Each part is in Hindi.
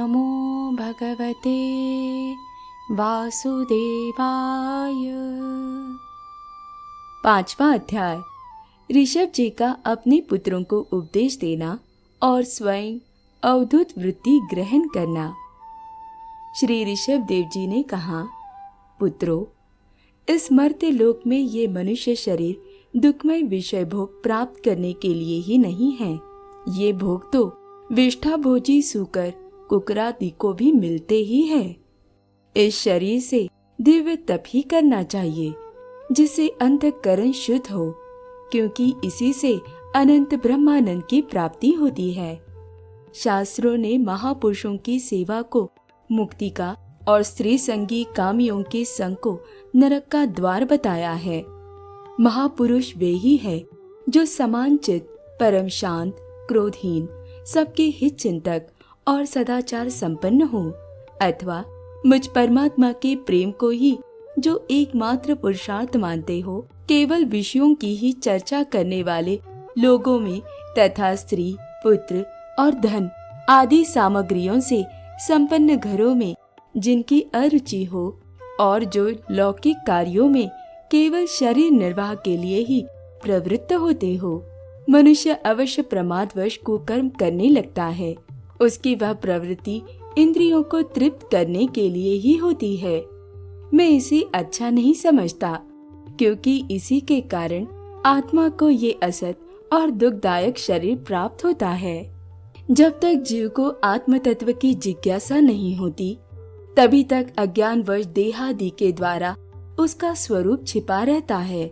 नमो भगवते वासुदेवाय। 5वां अध्याय ऋषभ जी का अपने पुत्रों को उपदेश देना और स्वयं अवधूत वृत्ति ग्रहण करना। श्री ऋषभ देव जी ने कहा, पुत्रों, इस मर्त्य लोक में ये मनुष्य शरीर दुखमय विषय भोग प्राप्त करने के लिए ही नहीं है। ये भोग तो विष्ठा भोजी सूकर कुकरादि को भी मिलते ही है। इस शरीर से दिव्य तप ही करना चाहिए जिससे अंतःकरण शुद्ध हो, क्योंकि इसी से अनंत ब्रह्मानंद की प्राप्ति होती है। शास्त्रों ने महापुरुषों की सेवा को मुक्ति का और स्त्री संगी कामियों के संग को नरक का द्वार बताया है। महापुरुष वे ही है जो समान चित्त, परम शांत, क्रोधहीन, सबके हित चिंतक और सदाचार संपन्न हो, अथवा मुझ परमात्मा के प्रेम को ही जो एकमात्र पुरुषार्थ मानते हो, केवल विषयों की ही चर्चा करने वाले लोगों में तथा स्त्री, पुत्र और धन आदि सामग्रियों से संपन्न घरों में जिनकी अरुचि हो और जो लौकिक कार्यों में केवल शरीर निर्वाह के लिए ही प्रवृत्त होते हो। मनुष्य अवश्य प्रमादवश कुकर्म करने लगता है। उसकी वह प्रवृत्ति इंद्रियों को तृप्त करने के लिए ही होती है। मैं इसे अच्छा नहीं समझता, क्योंकि इसी के कारण आत्मा को ये असत और दुखदायक शरीर प्राप्त होता है। जब तक जीव को आत्म तत्व की जिज्ञासा नहीं होती, तभी तक अज्ञानवश देहादि के द्वारा उसका स्वरूप छिपा रहता है।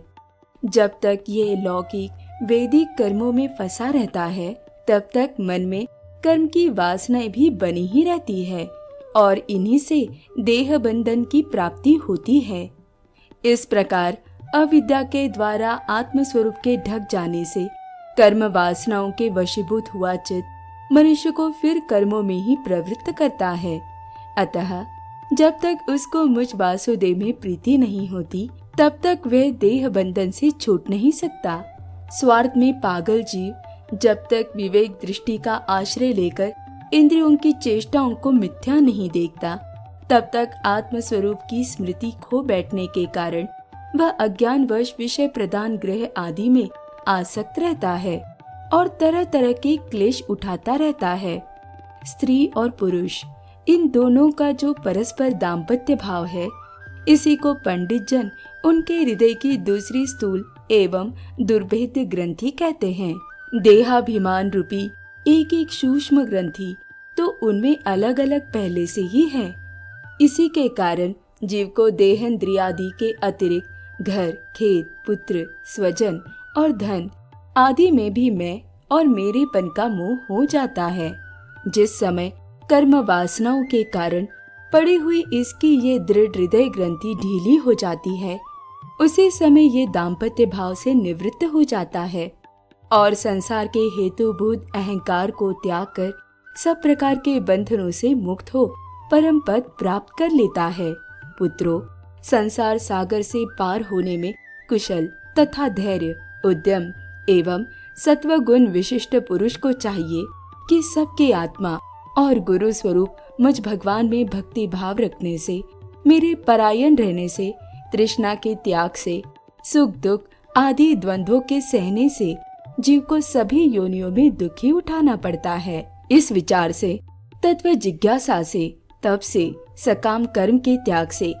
जब तक ये लौकिक वैदिक कर्मों में फंसा रहता है, तब तक मन में कर्म की वासनाएं भी बनी ही रहती है और इन्हीं से देह बंधन की प्राप्ति होती है। इस प्रकार अविद्या के द्वारा आत्म स्वरूप के ढक जाने से कर्म वासनाओं के वशीभूत हुआ चित्त मनुष्य को फिर कर्मों में ही प्रवृत्त करता है। अतः जब तक उसको मुझ वासुदेव में प्रीति नहीं होती, तब तक वह देह बंधन से छूट नहीं सकता। स्वार्थ में पागल जीव जब तक विवेक दृष्टि का आश्रय लेकर इंद्रियों की चेष्टाओं को मिथ्या नहीं देखता, तब तक आत्म स्वरूप की स्मृति खो बैठने के कारण वह अज्ञानवश विषय प्रदान ग्रह आदि में आसक्त रहता है और तरह तरह के क्लेश उठाता रहता है। स्त्री और पुरुष इन दोनों का जो परस्पर दाम्पत्य भाव है, इसी को पंडित जन उनके हृदय की दूसरी स्थूल एवं दुर्भेद्य ग्रंथि कहते हैं। देहाभिमान रूपी एक एक सूक्ष्म ग्रंथि तो उनमें अलग अलग पहले से ही है। इसी के कारण जीव को देहेंद्रियादि के अतिरिक्त घर, खेत, पुत्र, स्वजन और धन आदि में भी मैं और मेरेपन का मोह हो जाता है। जिस समय कर्म वासनाओं के कारण पड़ी हुई इसकी ये दृढ़ हृदय ग्रंथि ढीली हो जाती है, उसी समय ये दाम्पत्य भाव से निवृत्त हो जाता है और संसार के हेतुभूत अहंकार को त्याग कर सब प्रकार के बंधनों से मुक्त हो परम पद प्राप्त कर लेता है। पुत्रों, संसार सागर से पार होने में कुशल तथा धैर्य, उद्यम एवं सत्वगुण विशिष्ट पुरुष को चाहिए कि सबके आत्मा और गुरु स्वरूप मुझ भगवान में भक्ति भाव रखने से, मेरे परायण रहने से, तृष्णा के त्याग से, सुख दुख आदि द्वंद्वों के सहने से जीव को सभी योनियों में दुखी उठाना पड़ता है। इस विचार से, तत्व जिज्ञासा से, तप से, सकाम कर्म के त्याग से,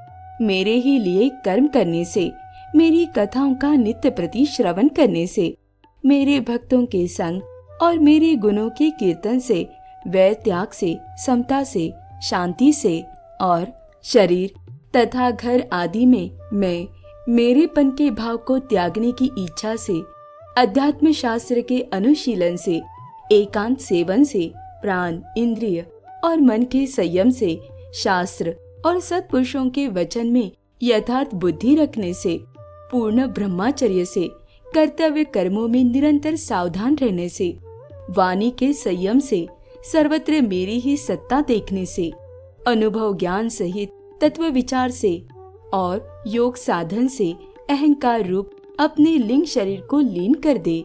मेरे ही लिए कर्म करने से, मेरी कथाओं का नित्य प्रति श्रवण करने से, मेरे भक्तों के संग और मेरे गुणों के कीर्तन से, वैर त्याग से, समता से, शांति से और शरीर तथा घर आदि में मैं मेरेपन के भाव को त्यागने की इच्छा से, अध्यात्म शास्त्र के अनुशीलन से, एकांत सेवन से, प्राण, इंद्रिय और मन के संयम से, शास्त्र और सत्पुरुषों के वचन में यथार्थ बुद्धि रखने से, पूर्ण ब्रह्मचर्य से, कर्तव्य कर्मों में निरंतर सावधान रहने से, वाणी के संयम से, सर्वत्र मेरी ही सत्ता देखने से, अनुभव ज्ञान सहित तत्व विचार से और योग साधन से अहंकार रूप अपने लिंग शरीर को लीन कर दे।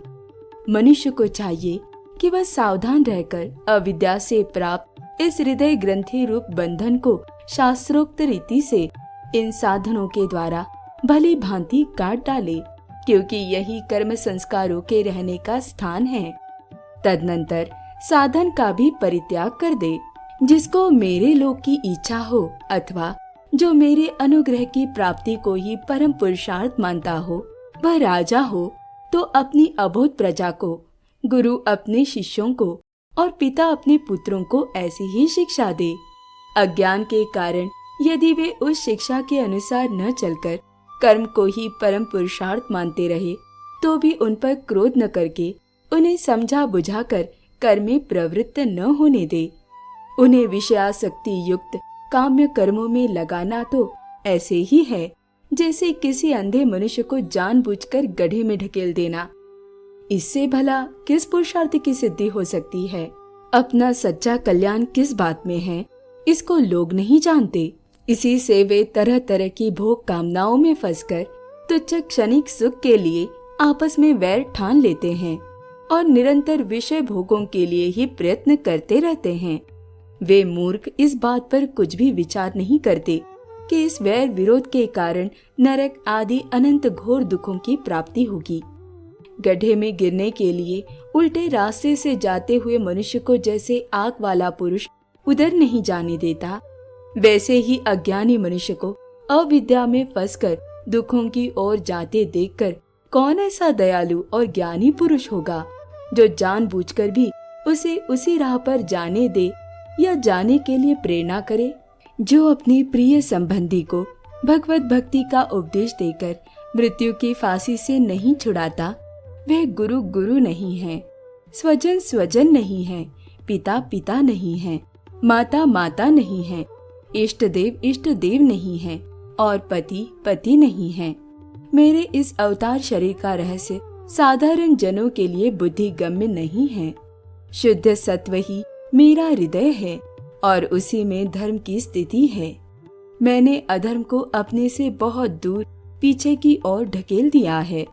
मनुष्य को चाहिए कि वह सावधान रहकर अविद्या से प्राप्त इस हृदय ग्रंथि रूप बंधन को शास्त्रोक्त रीति से इन साधनों के द्वारा भली भांति काट डाले, क्योंकि यही कर्म संस्कारों के रहने का स्थान है। तदनंतर साधन का भी परित्याग कर दे। जिसको मेरे लोक की इच्छा हो अथवा जो मेरे अनुग्रह की प्राप्ति को ही परम पुरुषार्थ मानता हो, वह राजा हो तो अपनी अबोध प्रजा को, गुरु अपने शिष्यों को और पिता अपने पुत्रों को ऐसी ही शिक्षा दे। अज्ञान के कारण यदि वे उस शिक्षा के अनुसार न चलकर कर्म को ही परम पुरुषार्थ मानते रहे, तो भी उन पर क्रोध न करके उन्हें समझा बुझाकर कर्म में प्रवृत्त न होने दे। उन्हें विषयासक्ति युक्त काम्य कर्मों में लगाना तो ऐसे ही है जैसे किसी अंधे मनुष्य को जानबूझकर गड्ढे में ढकेल देना। इससे भला किस पुरुषार्थ की सिद्धि हो सकती है? अपना सच्चा कल्याण किस बात में है, इसको लोग नहीं जानते। इसी से वे तरह तरह की भोग कामनाओं में फंसकर तुच्छ क्षणिक सुख के लिए आपस में वैर ठान लेते हैं और निरंतर विषय भोगों के लिए ही प्रयत्न करते रहते हैं। वे मूर्ख इस बात पर कुछ भी विचार नहीं करते कि इस वैर विरोध के कारण नरक आदि अनंत घोर दुखों की प्राप्ति होगी। गड्ढे में गिरने के लिए उल्टे रास्ते से जाते हुए मनुष्य को जैसे आंख वाला पुरुष उधर नहीं जाने देता, वैसे ही अज्ञानी मनुष्य को अविद्या में फंसकर दुखों की ओर जाते देखकर कौन ऐसा दयालु और ज्ञानी पुरुष होगा जो जानबूझकर भी उसे उसी राह पर जाने दे या जाने के लिए प्रेरणा करे। जो अपने प्रिय संबंधी को भगवत भक्ति का उपदेश देकर मृत्यु की फांसी से नहीं छुड़ाता, वह गुरु गुरु नहीं है, स्वजन स्वजन नहीं है, पिता पिता नहीं है, माता माता नहीं है, इष्ट देव नहीं है और पति पति नहीं है। मेरे इस अवतार शरीर का रहस्य साधारण जनों के लिए बुद्धि गम्य नहीं है। शुद्ध सत्व ही मेरा हृदय है और उसी में धर्म की स्थिति है। मैंने अधर्म को अपने से बहुत दूर पीछे की ओर ढकेल दिया है।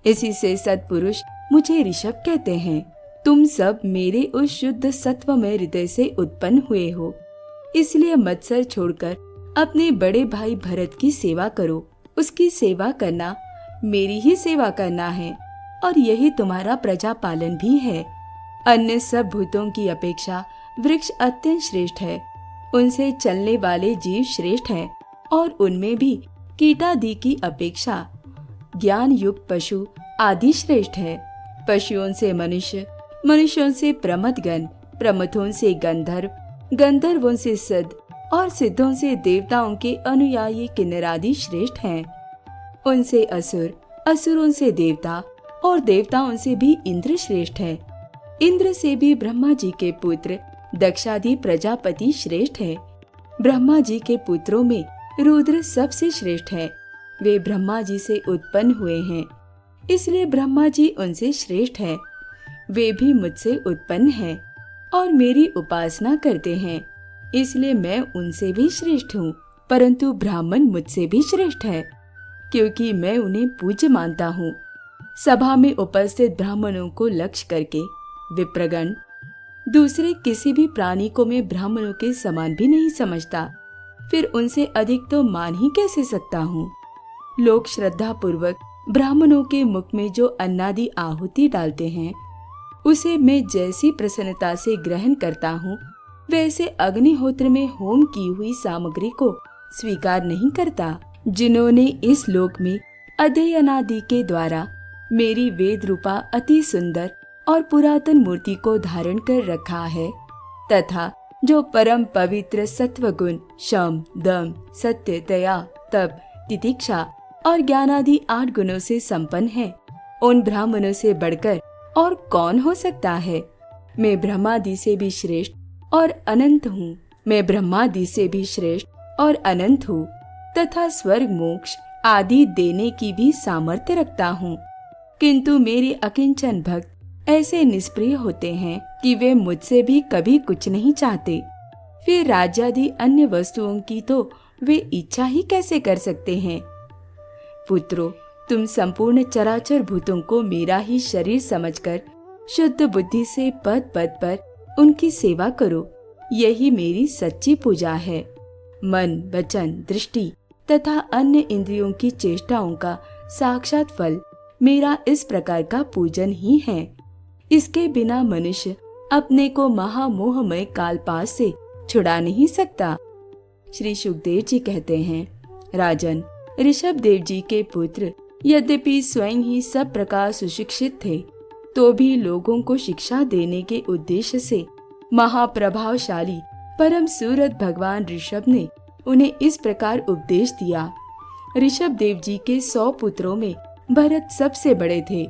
इसी से सत्पुरुष मुझे ऋषभ कहते हैं। तुम सब मेरे उस शुद्ध सत्वमय हृदय से उत्पन्न हुए हो, इसलिए मत्सर छोड़कर अपने बड़े भाई भरत की सेवा करो। उसकी सेवा करना मेरी ही सेवा करना है और यही तुम्हारा प्रजा पालन भी है। अन्य सब भूतों की अपेक्षा वृक्ष अत्यंत श्रेष्ठ है, उनसे चलने वाले जीव श्रेष्ठ है और उनमें भी कीटादि की अपेक्षा ज्ञान युक्त पशु आदि श्रेष्ठ है। पशुओं से मनुष्य, मनुष्यों से प्रमथगण, प्रमथों से गंधर्व, गंधर्वों से सिद्ध और सिद्धों से देवताओं के अनुयायी किन्नरादि श्रेष्ठ हैं। उनसे असुर, असुरों से देवता और देवताओं से भी इंद्र श्रेष्ठ है। इंद्र से भी ब्रह्मा जी के पुत्र दक्षादि प्रजापति श्रेष्ठ है। ब्रह्मा जी के पुत्रों में रुद्र सबसे श्रेष्ठ है। वे ब्रह्मा जी से उत्पन्न हुए हैं, इसलिए ब्रह्मा जी उनसे श्रेष्ठ है। वे भी मुझसे उत्पन्न हैं और मेरी उपासना करते हैं, इसलिए मैं उनसे भी श्रेष्ठ हूँ। परंतु ब्राह्मण मुझसे भी श्रेष्ठ है, क्योंकि मैं उन्हें पूज्य मानता हूँ। सभा में उपस्थित ब्राह्मणों को लक्ष्य करके विप्रगण दूसरे किसी भी प्राणी को मैं ब्राह्मणों के समान भी नहीं समझता, फिर उनसे अधिक तो मान ही कैसे सकता हूँ। लोग श्रद्धा पूर्वक ब्राह्मणों के मुख में जो अन्नादि आहुति डालते हैं, उसे मैं जैसी प्रसन्नता से ग्रहण करता हूँ, वैसे अग्निहोत्र में होम की हुई सामग्री को स्वीकार नहीं करता। जिन्होंने इस लोक में अध्ययनादि के द्वारा मेरी वेद रूपा अति सुंदर और पुरातन मूर्ति को धारण कर रखा है, तथा जो परम पवित्र सत्वगुण, शम, दम, सत्य, दया, तप, तितिक्षा और ज्ञानादि 8 गुणों से संपन्न है, उन ब्राह्मणों से बढ़कर और कौन हो सकता है। मैं ब्रह्मादि से भी श्रेष्ठ और अनंत हूँ। मैं ब्रह्मादि से भी श्रेष्ठ और अनंत हूँ तथा स्वर्ग मोक्ष आदि देने की भी सामर्थ्य रखता हूँ। किंतु मेरे अकिंचन भक्त ऐसे निष्प्रिय होते हैं कि वे मुझसे भी कभी कुछ नहीं चाहते। फिर राज्यादि अन्य वस्तुओं की तो वे इच्छा ही कैसे कर सकते हैं। पुत्रों, तुम संपूर्ण चराचर भूतों को मेरा ही शरीर समझकर शुद्ध बुद्धि से पद पद पर उनकी सेवा करो। यही मेरी सच्ची पूजा है। मन, वचन, दृष्टि तथा अन्य इंद्रियों की चेष्टाओं का साक्षात फल मेरा इस प्रकार का पूजन ही है। इसके बिना मनुष्य अपने को महामोहमय कालपाश से छुड़ा नहीं सकता। श्री सुखदेव जी कहते हैं, राजन, ऋषभ देव जी के पुत्र यद्यपि स्वयं ही सब प्रकार सुशिक्षित थे, तो भी लोगों को शिक्षा देने के उद्देश्य से महाप्रभावशाली परम सूरत भगवान ऋषभ ने उन्हें इस प्रकार उपदेश दिया। ऋषभ देव जी के 100 पुत्रों में भरत सबसे बड़े थे।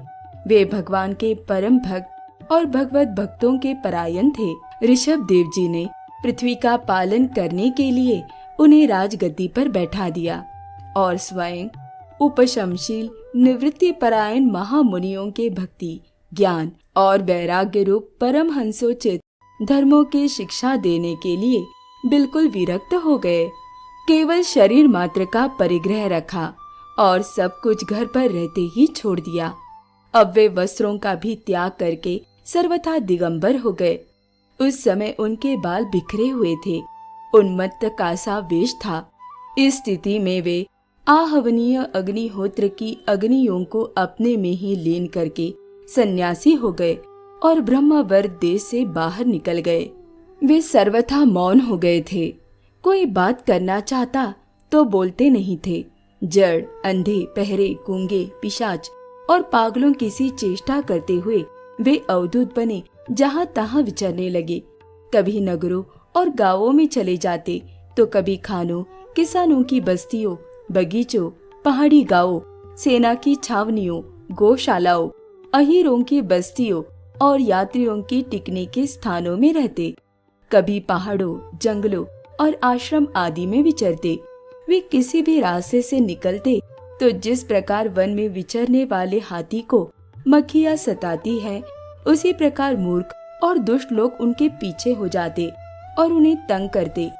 वे भगवान के परम भक्त और भगवत भक्तों के परायण थे। ऋषभ देव जी ने पृथ्वी का पालन करने के लिए उन्हें राजगद्दी पर बैठा दिया और स्वयं उपशमशील निवृत्ति परायण महामुनियों के भक्ति, ज्ञान और वैराग्य रूप परम हंसोचित धर्मों की शिक्षा देने के लिए बिल्कुल विरक्त हो गए। केवल शरीर मात्र का परिग्रह रखा और सब कुछ घर पर रहते ही छोड़ दिया। अब वे वस्त्रों का भी त्याग करके सर्वथा दिगंबर हो गए। उस समय उनके बाल बिखरे हुए थे, उन्मत्त का सा वेश था। इस स्थिति में वे आहवनीय अग्निहोत्र की अग्नियों को अपने में ही लीन करके सन्यासी हो गए और ब्रह्मवर्त देश से बाहर निकल गए। वे सर्वथा मौन हो गए थे। कोई बात करना चाहता तो बोलते नहीं थे। जड़, अंधे, बहरे, गूंगे, पिशाच और पागलों की सी चेष्टा करते हुए वे अवधूत बने जहाँ तहाँ विचरने लगे। कभी नगरों और गांवों में चले जाते तो कभी खानों, किसानों की बस्तियों, बगीचों, पहाड़ी गांवों, सेना की छावनियों, गौशालाओं, अहीरों की बस्तियों और यात्रियों की टिकने के स्थानों में रहते। कभी पहाड़ों, जंगलों और आश्रम आदि में विचरते। वे किसी भी रास्ते से निकलते तो जिस प्रकार वन में विचरने वाले हाथी को मक्खियां सताती है, उसी प्रकार मूर्ख और दुष्ट लोग उनके पीछे हो जाते और उन्हें तंग करते।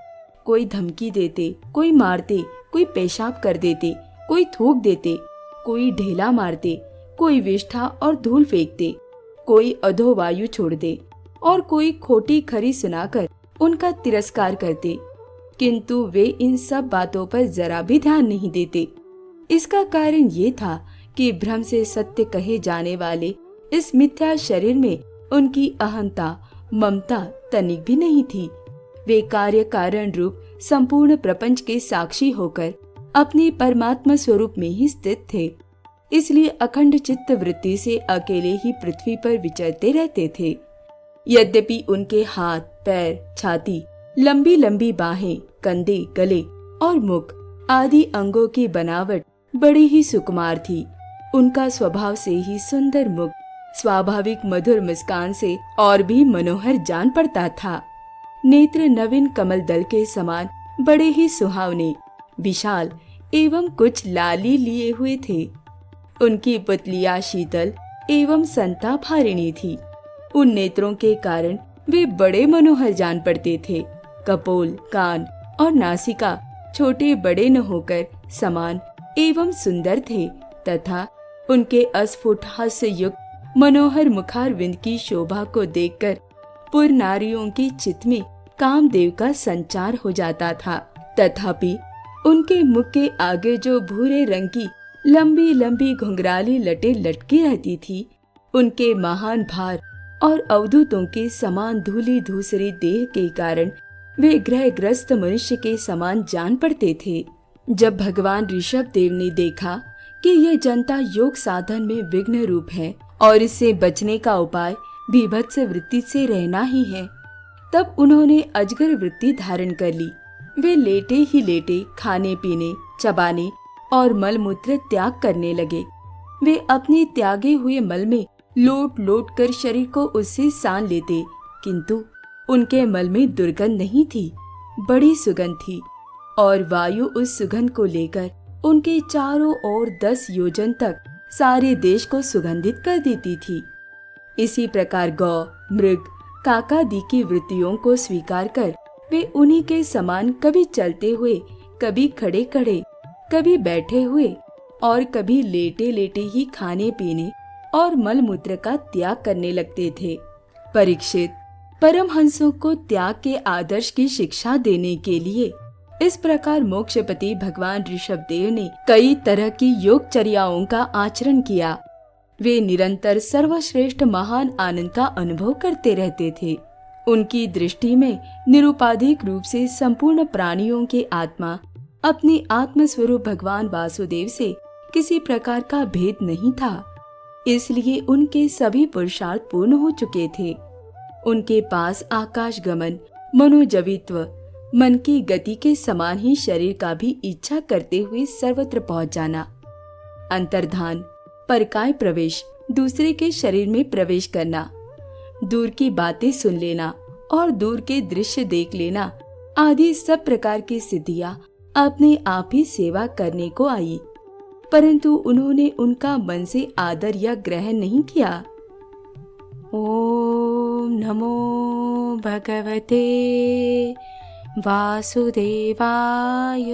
कोई धमकी देते, कोई मारते, कोई पेशाब कर देते, कोई थूक देते, कोई ढेला मारते, कोई विष्ठा और धूल फेंकते, कोई अधोवायु छोड़ दे और कोई खोटी खरी सुनाकर उनका तिरस्कार करते। किंतु वे इन सब बातों पर जरा भी ध्यान नहीं देते। इसका कारण ये था कि भ्रम से सत्य कहे जाने वाले इस मिथ्या शरीर में उनकी अहंता, ममता तनिक भी नहीं थी। वे कार्य कारण रूप संपूर्ण प्रपंच के साक्षी होकर अपने परमात्मा स्वरूप में ही स्थित थे। इसलिए अखंड चित्त वृत्ति से अकेले ही पृथ्वी पर विचरते रहते थे। यद्यपि उनके हाथ, पैर, छाती, लंबी लंबी बाहें, कंधे, गले और मुख आदि अंगों की बनावट बड़ी ही सुकुमार थी। उनका स्वभाव से ही सुंदर मुख स्वाभाविक मधुर मुस्कान से और भी मनोहर जान पड़ता था। नेत्र नवीन कमल दल के समान बड़े ही सुहावने, विशाल एवं कुछ लाली लिए हुए थे। उनकी पुतलियां शीतल एवं संतापहारिणी थी। उन नेत्रों के कारण वे बड़े मनोहर जान पड़ते थे। कपोल, कान और नासिका छोटे बड़े न होकर समान एवं सुंदर थे तथा उनके अस्फुट हास्य युक्त मनोहर मुखारविंद की शोभा को देखकर पुर नारियों की चित्त में कामदेव का संचार हो जाता था। तथापि उनके मुख के आगे जो भूरे रंग की लंबी लंबी घुंघराली लटें लटकी रहती थी, उनके महान भार और अवधूतों के समान धूली धूसरे देह के कारण वे ग्रहग्रस्त मनुष्य के समान जान पड़ते थे। जब भगवान ऋषभ देव ने देखा कि यह जनता योग साधन में विघ्न रूप है और इससे बचने का उपाय भीभत्स वृत्ति से रहना ही है, तब उन्होंने अजगर वृत्ति धारण कर ली। वे लेटे ही लेटे खाने पीने, चबाने और मलमूत्र त्याग करने लगे। वे अपने त्यागे हुए मल में लोट लोट कर शरीर को उससे सान लेते, किंतु उनके मल में दुर्गंध नहीं थी, बड़ी सुगंध थी और वायु उस सुगंध को लेकर उनके चारों ओर 10 योजन तक सारे देश को सुगंधित कर देती थी। इसी प्रकार गौ, मृग, काकादि की वृत्तियों को स्वीकार कर वे उन्हीं के समान कभी चलते हुए, कभी खड़े खड़े, कभी बैठे हुए और कभी लेटे लेटे ही खाने पीने और मलमूत्र का त्याग करने लगते थे। परीक्षित, परमहंसों को त्याग के आदर्श की शिक्षा देने के लिए इस प्रकार मोक्षपति भगवान ऋषभदेव ने कई तरह की योगचर्याओं का आचरण किया। वे निरंतर सर्वश्रेष्ठ महान आनंद का अनुभव करते रहते थे। उनकी दृष्टि में निरुपाधिक रूप से संपूर्ण प्राणियों के आत्मा अपने आत्म स्वरूप भगवान वासुदेव से किसी प्रकार का भेद नहीं था। इसलिए उनके सभी पुरुषार्थ पूर्ण हो चुके थे। उनके पास आकाश गमन, मनोजवित्व, मन की गति के समान ही शरीर का भी इच्छा करते हुए सर्वत्र पहुंच जाना, अंतर्धान, परकाय प्रवेश, दूसरे के शरीर में प्रवेश करना, दूर की बातें सुन लेना और दूर के दृश्य देख लेना आदि सब प्रकार की सिद्धियां अपने आप ही सेवा करने को आई, परंतु उन्होंने उनका मन से आदर या ग्रहण नहीं किया। ओम नमो भगवते वासुदेवाय।